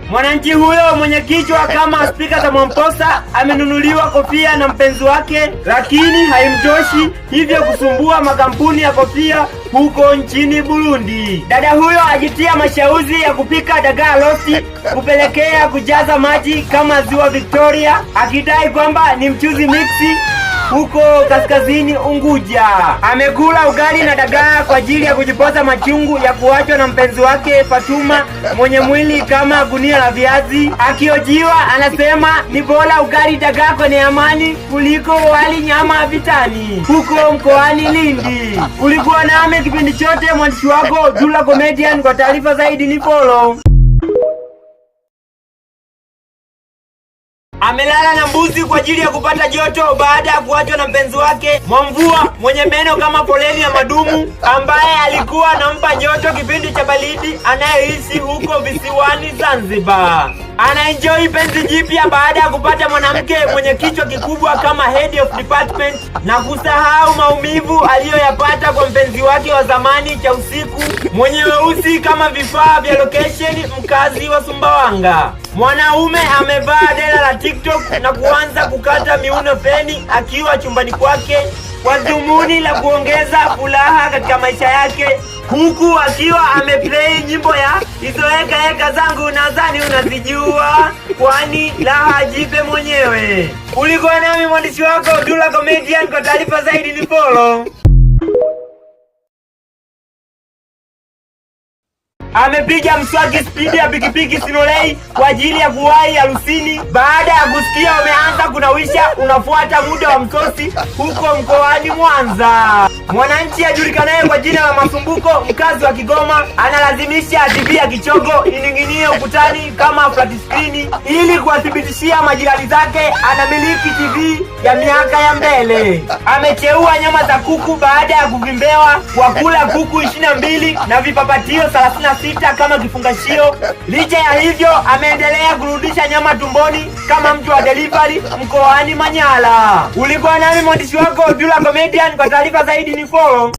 Mwananchi huyo mwenye kichwa kama spika za Mwamposa amenunuliwa kofia na mpenzi wake, lakini haimtoshi, hivyo kusumbua makampuni ya kofia huko nchini Burundi. Dada huyo ajitia mashauzi ya kupika dagaa rosti kupelekea kujaza maji kama ziwa Victoria, akidai kwamba ni mchuzi mixi huko kaskazini Unguja. Amekula ugali na dagaa kwa ajili ya kujipoza machungu ya kuachwa na mpenzi wake Fatuma mwenye mwili kama gunia la viazi. Akiojiwa anasema ni bora ugali dagaa kwenye amani kuliko wali nyama vitani huko mkoani Lindi. Ulikuwa nami kipindi chote, mwandishi wako Dula Comedian. Kwa taarifa zaidi ni follow. Amelala na mbuzi kwa ajili ya kupata joto baada ya kuachwa na mpenzi wake Mwamvua mwenye meno kama foleni ya madumu, ambaye alikuwa anampa joto kipindi cha baridi, anayeishi huko visiwani Zanzibar. Anaenjoy penzi jipya baada ya kupata mwanamke mwenye kichwa kikubwa kama head of department na kusahau maumivu aliyoyapata kwa mpenzi wake wa zamani cha usiku mwenye weusi kama vifaa vya location, mkazi wa Sumbawanga. Mwanaume amevaa dela la TikTok na kuanza kukata miuno feni akiwa chumbani kwake kwa dhumuni la kuongeza furaha katika maisha yake, huku akiwa ameplay nyimbo ya hizo heka zangu nadhani unazijua, kwani raha jipe mwenyewe. Ulikuwa nami mwandishi wako Dula Comedian. Kwa taarifa zaidi ni follow. Amepiga mswaki spidi ya pikipiki Sinolei kwa ajili ya kuwahi harusini baada ya kusikia wameanza kunawisha unafuata muda wa msosi huko mkoani Mwanza. Mwananchi ajulikanaye kwa jina la Masumbuko, mkazi wa Kigoma, analazimisha TV ya kichogo ining'inie ukutani kama flat screen ili kuwathibitishia majirani zake anamiliki TV ya miaka ya mbele. Amecheua nyama za kuku baada ya kuvimbewa kwa kula kuku 22 na vipapatio 36 kama kifungashio. Licha ya hivyo, ameendelea kurudisha nyama tumboni kama mtu wa delivery mkoani Manyara. Ulikuwa nami mwandishi wako Dula Comedian. Kwa taarifa zaidi ni follow.